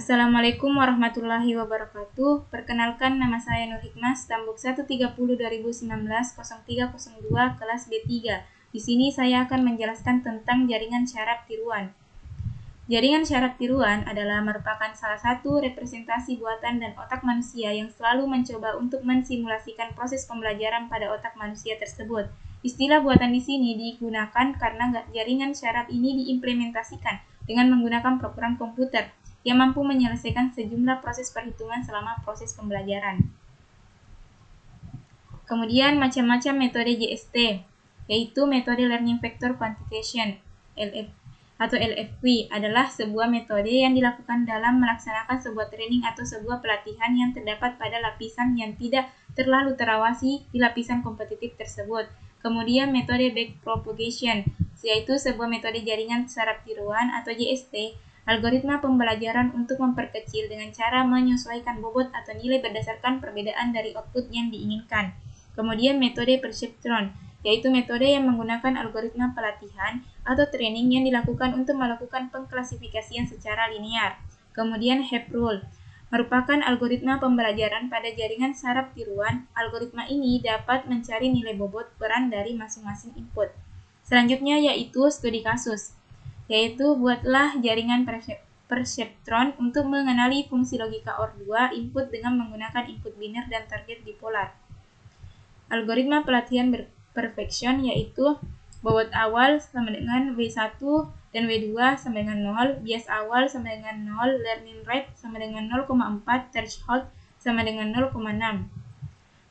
Assalamualaikum warahmatullahi wabarakatuh. Perkenalkan, nama saya Nur Hikmah, Stambuk 130 2019 0302 kelas B3. Di sini saya akan menjelaskan tentang jaringan syaraf tiruan. Jaringan syaraf tiruan adalah merupakan salah satu representasi buatan dan otak manusia yang selalu mencoba untuk mensimulasikan proses pembelajaran pada otak manusia tersebut. Istilah buatan di sini digunakan karena jaringan syaraf ini diimplementasikan dengan menggunakan program komputer yang mampu menyelesaikan sejumlah proses perhitungan selama proses pembelajaran. Kemudian macam-macam metode JST, yaitu metode Learning Vector Quantitation LFQ adalah sebuah metode yang dilakukan dalam melaksanakan sebuah training atau sebuah pelatihan yang terdapat pada lapisan yang tidak terlalu terawasi di lapisan kompetitif tersebut. Kemudian metode Backpropagation, yaitu sebuah metode jaringan syaraf tiruan atau JST, algoritma pembelajaran untuk memperkecil dengan cara menyesuaikan bobot atau nilai berdasarkan perbedaan dari output yang diinginkan. Kemudian metode Perceptron, yaitu metode yang menggunakan algoritma pelatihan atau training yang dilakukan untuk melakukan pengklasifikasian secara linear. Kemudian Heap Rule merupakan algoritma pembelajaran pada jaringan syaraf tiruan. Algoritma ini dapat mencari nilai bobot peran dari masing-masing input. Selanjutnya yaitu studi kasus, yaitu buatlah jaringan perceptron untuk mengenali fungsi logika OR 2 input dengan menggunakan input biner dan target dipolar. Algoritma pelatihan perfection, yaitu bobot awal sama dengan W1 dan W2 sama dengan 0, bias awal sama dengan 0, learning rate sama dengan 0,4, threshold sama dengan 0,6.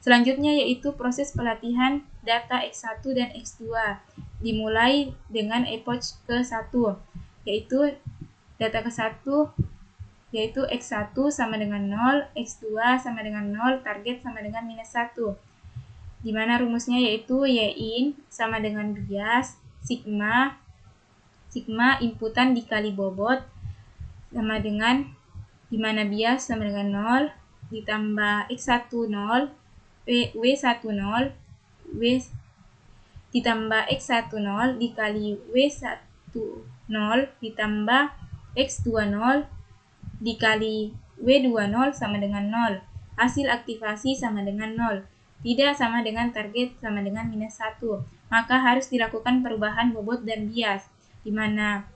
Selanjutnya yaitu proses pelatihan data X1 dan X2, dimulai dengan epoch ke-1, yaitu data ke-1 yaitu X1 sama dengan 0, X2 sama dengan 0, target sama dengan minus 1. Di mana rumusnya yaitu Y-in sama dengan bias, sigma inputan dikali bobot sama dengan, di mana bias sama dengan 0, ditambah X1 0, W1 0, ditambah X1 0 dikali W1 0 ditambah X2 0 dikali W2 0 sama dengan 0. Hasil aktivasi sama dengan 0. Tidak sama dengan target sama dengan minus 1. Maka harus dilakukan perubahan bobot dan bias, di mana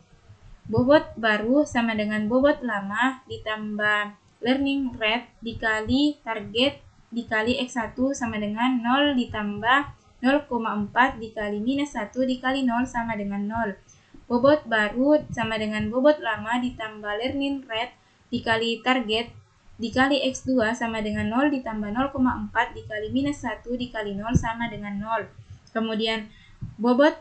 bobot baru sama dengan bobot lama ditambah learning rate dikali target dikali X1 sama dengan 0 ditambah 0,4 dikali minus 1 dikali 0 sama dengan 0. Bobot baru sama dengan bobot lama ditambah learning rate dikali target dikali X2 sama dengan 0 ditambah 0,4 dikali minus 1 dikali 0 sama dengan 0. Kemudian bobot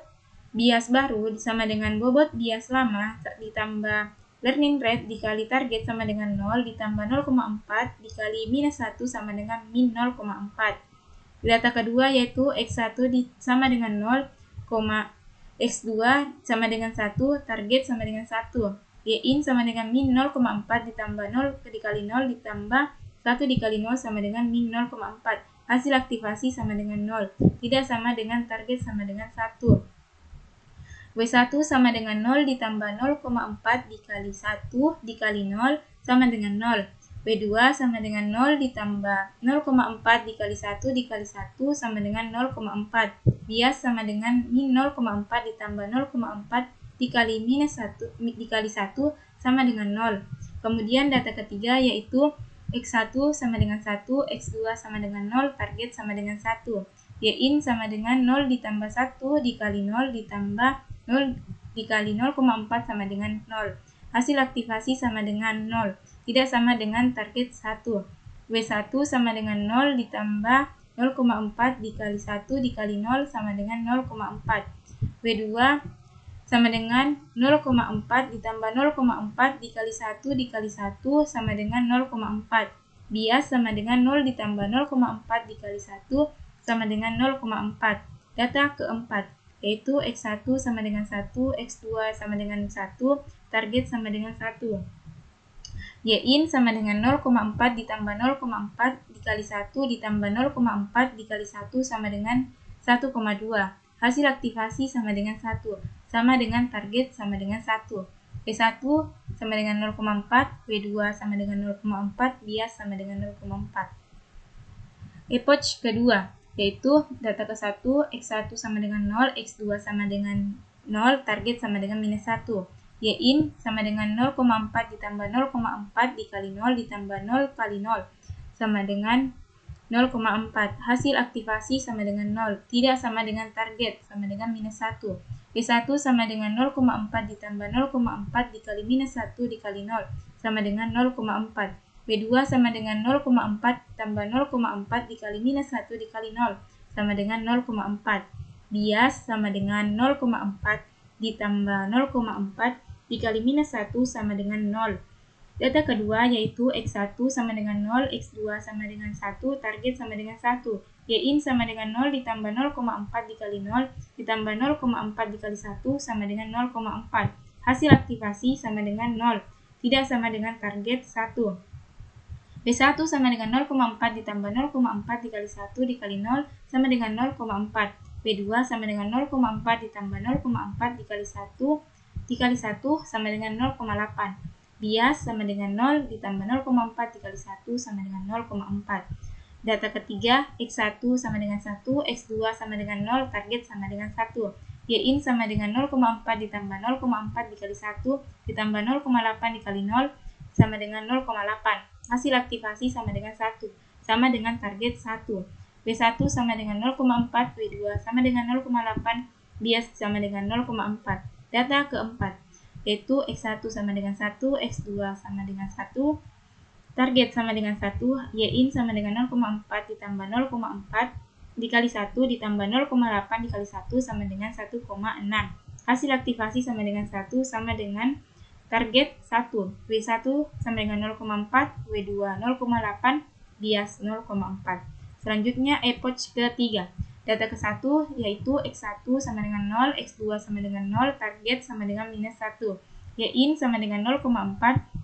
bias baru sama dengan bobot bias lama ditambah learning rate dikali target sama dengan 0 ditambah 0,4 dikali minus 1 sama dengan min 0,4. Data kedua yaitu X1 sama dengan 0, X2 sama dengan 1, target sama dengan 1. Y-in sama dengan min 0,4 ditambah 0 dikali 0 ditambah 1 dikali 0 sama dengan min 0,4. Hasil aktivasi sama dengan 0. Tidak sama dengan target sama dengan 1. W1 sama dengan 0 ditambah 0,4 dikali 1 dikali 0 sama dengan 0. W2 sama dengan 0 ditambah 0,4 dikali 1 dikali 1 sama dengan 0,4. Bias sama dengan min 0,4 ditambah 0,4 dikali minus 1 dikali 1 sama dengan 0. Kemudian data ketiga yaitu X1 sama dengan 1, X2 sama dengan 0, target sama dengan 1. Y-in sama dengan 0 ditambah 1 dikali 0 ditambah 0 dikali 0,4 sama dengan 0. Hasil aktivasi sama dengan 0. Tidak sama dengan target 1. W1 sama dengan 0 ditambah 0,4 dikali 1 dikali 0 sama dengan 0,4. W2 sama dengan 0,4 ditambah 0,4 dikali 1 dikali 1 sama dengan 0,4. Bias sama dengan 0 ditambah 0,4 dikali 1 sama dengan 0,4. Data keempat yaitu X1 sama dengan 1, X2 sama dengan 1, target sama dengan 1. Y-in sama dengan 0,4 ditambah 0,4 dikali 1 ditambah 0,4 dikali 1 sama dengan 1,2. Hasil aktivasi sama dengan 1. Sama dengan target sama dengan 1. W1 sama dengan 0,4, W2 sama dengan 0,4, bias sama dengan 0,4. Epoch kedua, yaitu data ke-1, X1 sama dengan 0, X2 sama dengan 0, target sama dengan minus 1. Y-in sama dengan 0,4 ditambah 0,4 dikali 0 ditambah 0 kali 0 sama dengan 0,4. Hasil aktivasi sama dengan 0. Tidak sama dengan target sama dengan minus 1. W1 sama dengan 0,4 ditambah 0,4 dikali minus 1 dikali 0 sama dengan 0,4. W2 sama dengan 0,4 tambah 0,4 dikali minus 1 dikali 0 sama dengan 0,4. Bias sama dengan 0,4 ditambah 0,4 dikali minus 1 sama dengan 0. Data kedua yaitu X1 sama dengan 0, X2 sama dengan 1, target sama dengan 1. Y-in sama dengan 0 ditambah 0,4 dikali 0 ditambah 0,4 dikali 1 sama dengan 0,4. Hasil aktivasi sama dengan 0. Tidak sama dengan target 1. W1 sama dengan 0,4 ditambah 0,4 dikali 1 dikali 0 sama dengan 0,4. W2 sama dengan 0,4 ditambah 0,4 dikali 1 dikali 1 sama dengan 0,8. Bias sama dengan 0 ditambah 0,4 dikali 1 sama dengan 0,4. Data ketiga, X1 sama dengan 1, X2 sama dengan 0, target sama dengan 1. Y-in sama dengan 0,4 ditambah 0,4 dikali 1 ditambah 0,8 dikali 0 sama dengan 0,8. Hasil aktivasi sama dengan 1, sama dengan target 1. W1 sama dengan 0,4, W2 sama dengan 0,8, bias sama dengan 0,4. Data keempat, yaitu X1 sama dengan 1, X2 sama dengan 1, target sama dengan 1, Y-in sama dengan 0,4 ditambah 0,4 dikali 1 ditambah 0,8 dikali 1 sama dengan 1,6. Hasil aktivasi sama dengan 1, sama dengan target 1. W1 sama dengan 0,4, W2 0,8, bias 0,4. Selanjutnya epoch ketiga. Data ke-1 yaitu X1 sama dengan 0, X2 sama dengan 0, target sama dengan minus 1. Y-in sama dengan 0,4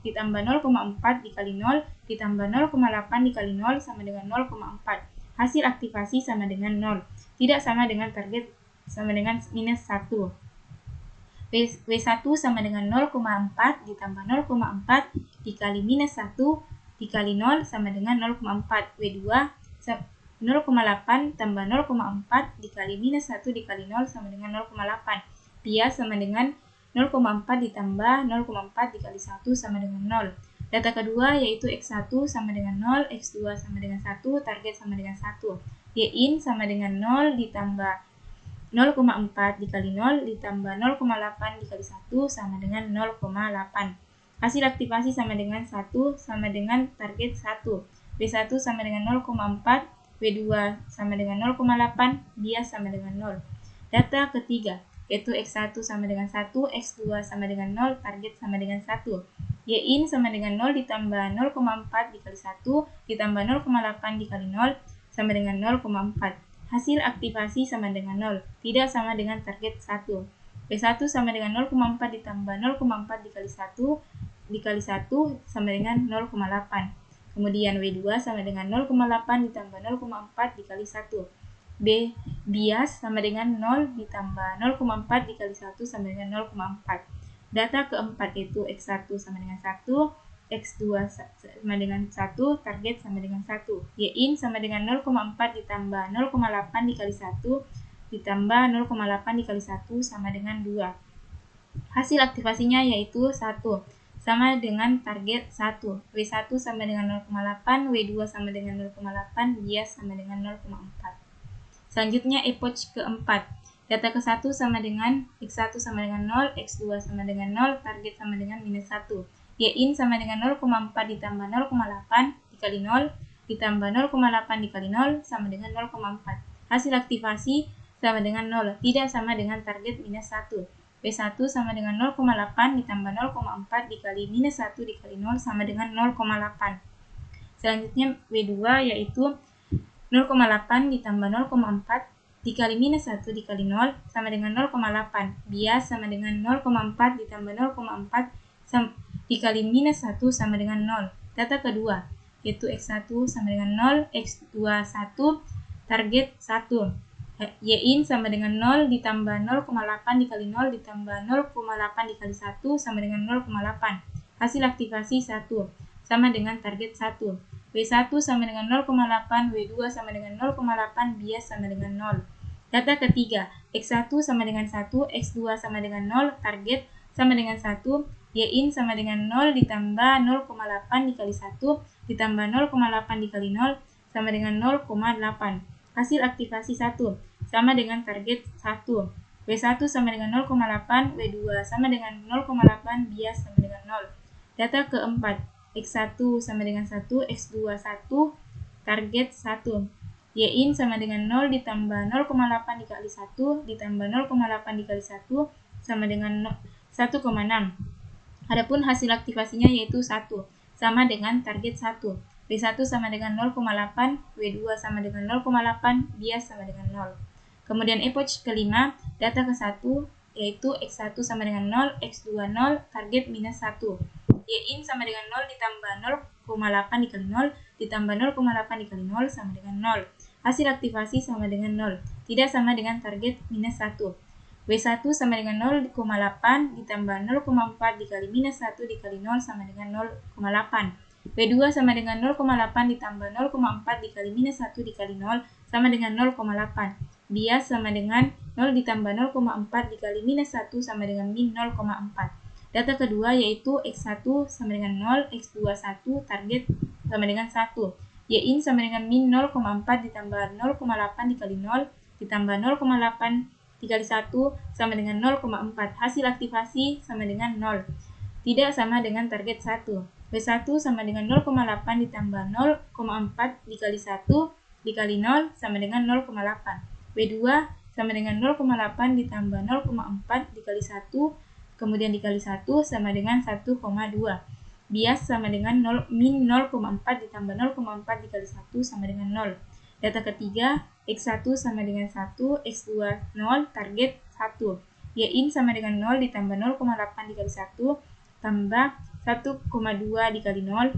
ditambah 0,4 dikali 0 ditambah 0,8 dikali 0 sama dengan 0,4. Hasil aktivasi sama dengan 0. Tidak sama dengan target sama dengan minus 1. W1 sama dengan 0,4 ditambah 0,4 dikali minus 1 dikali 0 sama dengan 0,4. W2 0,8 tambah 0,4 dikali minus 1 dikali 0 sama dengan 0,8. Bias sama dengan 0,4 ditambah 0,4 dikali 1 sama dengan 0. Data kedua yaitu X1 sama dengan 0, X2 sama dengan 1, target sama dengan 1. Y-in sama dengan 0 ditambah 0,4 dikali 0 ditambah 0,8 dikali 1 sama dengan 0,8. Hasil aktivasi sama dengan 1, sama dengan target 1. W1 sama dengan 0,4, W2 sama dengan 0,8, bias sama dengan 0. Data ketiga, yaitu X1 sama dengan 1, X2 sama dengan 0, target sama dengan 1. Y-in sama dengan 0 ditambah 0,4 dikali 1 ditambah 0,8 dikali 0 sama dengan 0,4. Hasil aktivasi sama dengan 0, tidak sama dengan target 1. W1 sama dengan 0,4 ditambah 0,4 dikali 1 sama dengan 0,8. Kemudian W2 sama dengan 0,8 ditambah 0,4 dikali 1. Bias sama dengan 0 ditambah 0,4 dikali 1 sama dengan 0,4. Data keempat yaitu X1 sama dengan 1, X2 sama dengan 1, target sama dengan 1. Y-in sama dengan 0,4 ditambah 0,8 dikali 1 ditambah 0,8 dikali 1 sama dengan 2. Hasil aktivasinya yaitu 1, sama dengan target 1. W1 sama dengan 0,8, W2 sama dengan 0,8, bias sama dengan 0,4. Selanjutnya epoch keempat. Data ke-1 sama dengan X1 sama dengan 0, X2 sama dengan 0, target sama dengan minus 1. Y-in sama dengan 0,4 ditambah 0,8 dikali 0 ditambah 0,8 dikali 0 sama dengan 0,4. Hasil aktivasi sama dengan 0, tidak sama dengan target minus 1. W1 sama dengan 0,8 ditambah 0,4 dikali minus 1 dikali 0 sama dengan 0,8. Selanjutnya W2 yaitu 0,8 ditambah 0,4 dikali minus 1 dikali 0 sama dengan 0,8. Bias sama dengan 0,4 ditambah 0,4 dikali minus 1 sama dengan 0. Data kedua yaitu X1 sama dengan 0, X2 1, target 1. Y-in sama dengan 0 ditambah 0,8 dikali 0 ditambah 0,8 dikali 1 sama dengan 0,8. Hasil aktivasi 1 sama dengan target 1. W1 sama dengan 0,8, W2 sama dengan 0,8, bias sama dengan 0. Data ketiga, X1 sama dengan 1, X2 sama dengan 0, target sama dengan 1, Y-in sama dengan 0 ditambah 0,8 dikali 1 ditambah 0,8 dikali 0 sama dengan 0,8. Hasil aktivasi 1 sama dengan target 1. W1 sama dengan 0,8, W2 sama dengan 0,8, bias sama dengan 0. Data keempat, X1 sama dengan 1, X2 1, target 1. Y-in sama dengan 0 ditambah 0,8 dikali 1 ditambah 0,8 dikali 1 sama dengan 1,6. Adapun hasil aktivasinya yaitu 1 sama dengan target 1. W1 sama dengan 0,8, W2 sama dengan 0,8, bias sama dengan 0. Kemudian epoch kelima, data ke-1 yaitu X1 sama dengan 0, X2 0, target minus 1. Y-in sama dengan 0 ditambah 0,8 dikali 0 ditambah 0,8 dikali 0 sama dengan 0. Hasil aktivasi sama dengan 0, tidak sama dengan target minus 1. W1 sama dengan 0,8 ditambah 0,4 dikali minus 1 dikali 0 sama dengan 0,8. W2 sama dengan 0,8 ditambah 0,4 dikali minus 1 dikali 0 sama dengan 0,8. Bias sama dengan 0 ditambah 0,4 dikali minus 1 sama dengan min 0,4. Data kedua yaitu X1 sama dengan 0, X2 1, target sama dengan 1. Y-in sama dengan min 0,4 ditambah 0,8 dikali 0 ditambah 0,8 dikali 1 sama dengan 0,4. Hasil aktivasi sama dengan 0. Tidak sama dengan target 1. W1 sama dengan 0,8 ditambah 0,4 dikali 1 dikali 0 sama dengan 0,8. W2 sama dengan 0,8 ditambah 0,4 dikali 1 kemudian dikali 1 sama dengan 1,2. Bias sama dengan min 0,4 ditambah 0,4 dikali 1 sama dengan 0. Data ketiga, X1 sama dengan 1, X2 0, target 1. Y-in sama dengan 0 ditambah 0,8 dikali 1 tambah 1,2 dikali 0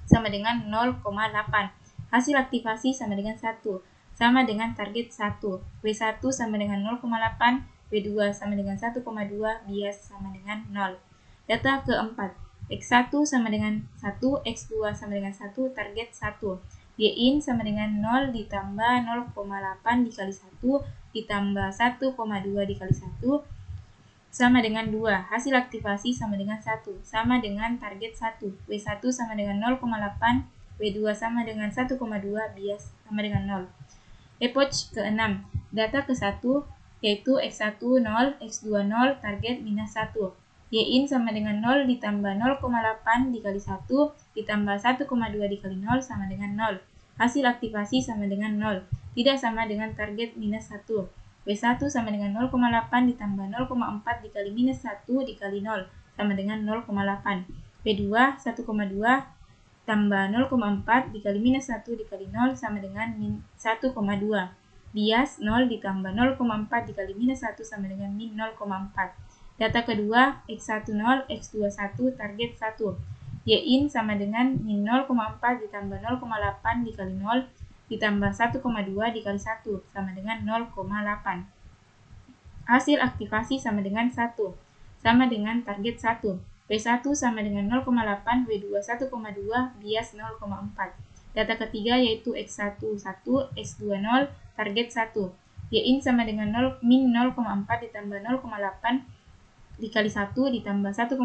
sama dengan 0,8. Hasil aktivasi sama dengan 1, sama dengan target 1. W1 sama dengan 0,8, W2 sama dengan 1,2, bias sama dengan 0. Data keempat, X1 sama dengan 1, X2 sama dengan 1, target 1. Y-in sama dengan 0 ditambah 0,8 dikali 1 ditambah 1,2 dikali 1 sama dengan 2. Hasil aktivasi sama dengan 1, sama dengan target 1. W1 sama dengan 0,8, W2 sama dengan 1,2, bias sama dengan 0. Epoch ke-6, data ke-1 yaitu X1 0, X2 0, target minus 1. Y-in sama dengan 0 ditambah 0,8 dikali 1 ditambah 1,2 dikali 0 sama dengan 0. Hasil aktivasi sama dengan 0, tidak sama dengan target minus 1. W1 sama dengan 0,8 ditambah 0,4 dikali minus 1 dikali 0 sama dengan 0,8. W2 1,2 tambah 0,4 dikali minus 1 dikali 0 sama dengan 1,2. Bias 0 ditambah 0,4 dikali minus 1 sama dengan min 0,4. Data kedua, X1 0, X2 1, target 1. Y-in sama dengan min 0,4 ditambah 0,8 dikali 0 ditambah 1,2 dikali 1 sama dengan 0,8. Hasil aktivasi sama dengan 1, sama dengan target 1. W1 sama dengan 0,8, W2 1,2, bias 0,4. Data ketiga yaitu X1 1, X2 0, target 1. Y-in sama dengan 0, min 0,4 ditambah 0,8 dikali 1 ditambah 1,2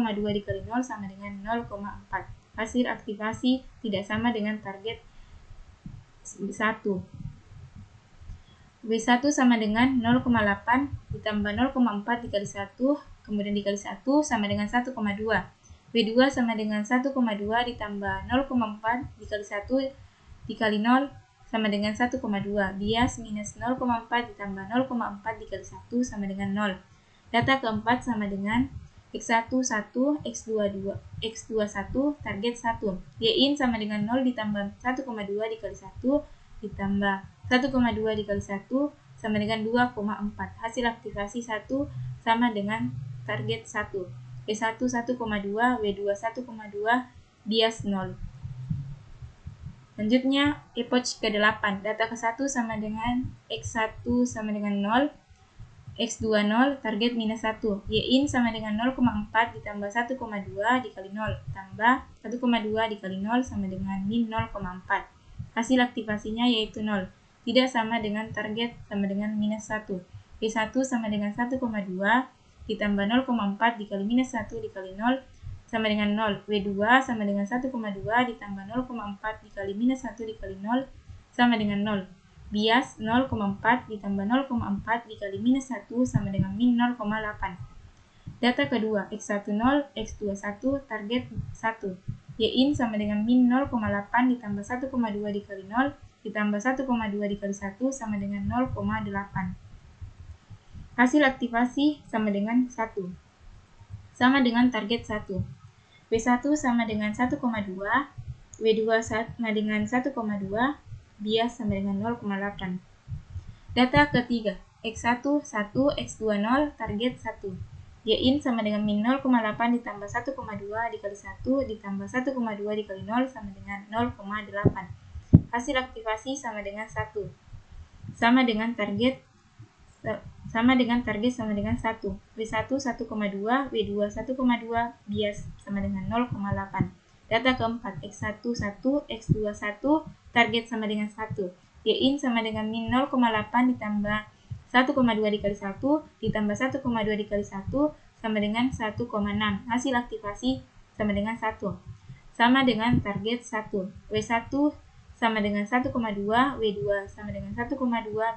dikali 0 sama dengan 0,4. Hasil aktivasi tidak sama dengan target 1. W1 sama dengan 0,8 ditambah 0,4 dikali 1 kemudian dikali 1 sama dengan 1,2. W2 sama dengan 1,2 ditambah 0,4 dikali 1 dikali 0 sama dengan 1,2. Bias minus 0,4 ditambah 0,4 dikali 1 sama dengan 0. Data keempat sama dengan X1 1, X2 2, X2 1, target 1. Y-in sama dengan 0 ditambah 1,2 dikali 1 ditambah 1,2 dikali 1 sama dengan 2,4. Hasil aktivasi 1 sama dengan target 1. W1 1,2, W2 1,2, bias 0. Selanjutnya, epoch ke-8. Data ke-1 sama dengan X1 sama dengan 0, X2 0, target minus 1. Y-in sama dengan 0,4 ditambah 1,2 dikali 0, tambah 1,2 dikali 0 sama dengan min 0,4. Hasil aktivasinya yaitu 0. Tidak sama dengan target sama dengan minus 1. Y1 sama dengan 1,2 ditambah 0,4 dikali minus 1 dikali 0 sama dengan 0. W2 sama dengan 1,2 ditambah 0,4 dikali minus 1 dikali 0 sama dengan 0. Bias 0,4 ditambah 0,4 dikali minus 1 sama dengan min 0,8. Data kedua, X1 0, X2 1, target 1. Y-in sama dengan min 0,8 ditambah 1,2 dikali 0 ditambah 1,2 dikali 1 sama dengan 0,8. Hasil aktivasi sama dengan 1. Sama dengan target 1. W1 sama dengan 1,2, W2 sama dengan 1,2, bias sama dengan 0,8. Data ketiga, X1 1, X2 0, target 1. Y-in sama dengan min 0,8 ditambah 1,2 dikali 1 ditambah 1,2 dikali 0 sama dengan 0,8. Hasil aktivasi sama dengan 1. Sama dengan target sama dengan 1. W1 1,2, W2 1,2, bias sama dengan 0,8. Data keempat, X1 1, X2 1, target sama dengan 1. Y-in sama dengan min 0,8 ditambah 1,2 dikali 1 ditambah 1,2 dikali 1 sama dengan 1,6. Hasil aktivasi sama dengan 1. Sama dengan target 1. W1 sama dengan 1,2, W2 sama dengan 1,2,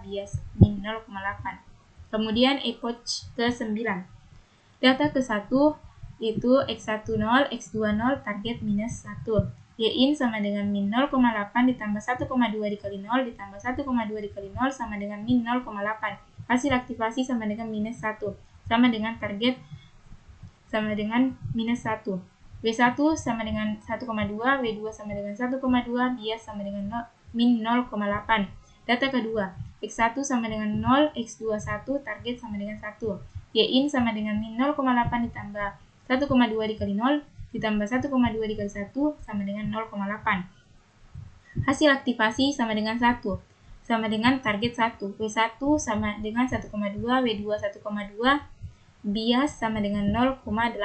bias min 0,8. Kemudian epoch ke-9. Data ke-1 yaitu X1 0, X2 0, target minus 1. Y-in sama dengan min 0,8 ditambah 1,2 dikali 0 ditambah 1,2 dikali 0 sama dengan min 0,8. Hasil aktivasi sama dengan minus 1. Sama dengan target sama dengan minus 1. W1 sama dengan 1,2, W2 sama dengan 1,2, bias sama dengan min 0,8. Data kedua, X1 sama dengan 0, X2 1, target sama dengan 1. Y-in sama dengan min 0,8 ditambah 1,2 dikali 0 ditambah 1,2 dikali 1 sama dengan 0,8. Hasil aktivasi sama dengan 1. Sama dengan target 1. W1 sama dengan 1,2, W2 1,2, bias sama dengan 0,8.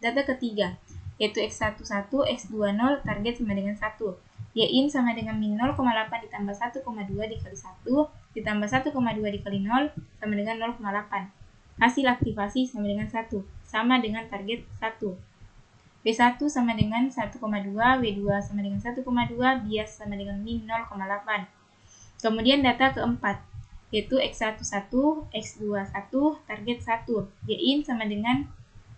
Data ketiga, yaitu X1 1, X2 0, target sama dengan 1. Y-in sama dengan min 0,8 ditambah 1,2 dikali 1 ditambah 1,2 dikali 0 sama dengan 0,8. Hasil aktivasi sama dengan 1. Sama dengan target 1. W1 sama dengan 1,2, W2 sama dengan 1,2, bias sama dengan min 0,8. Kemudian data keempat, yaitu X1 1, X2 1, target 1. Y-in sama dengan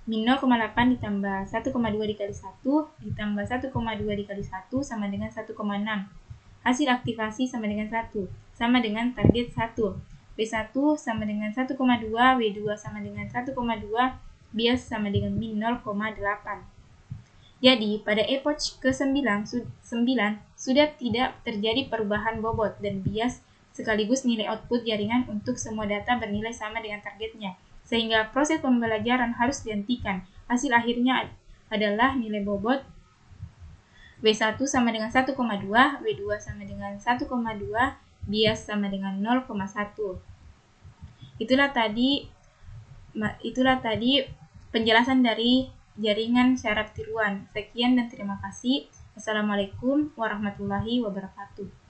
min 0,8 ditambah 1,2 dikali 1 ditambah 1,2 dikali 1 sama dengan 1,6. Hasil aktivasi sama dengan 1. Sama dengan target 1. W1 sama dengan 1,2, W2 sama dengan 1,2, bias sama dengan min 0,8. Jadi, pada epoch ke-9 sudah tidak terjadi perubahan bobot dan bias sekaligus nilai output jaringan untuk semua data bernilai sama dengan targetnya, sehingga proses pembelajaran harus dihentikan. Hasil akhirnya adalah nilai bobot W1 sama dengan 1,2, W2 sama dengan 1,2, bias sama dengan 0,1. Itulah tadi penjelasan dari jaringan syaraf tiruan. Sekian dan terima kasih. Assalamualaikum warahmatullahi wabarakatuh.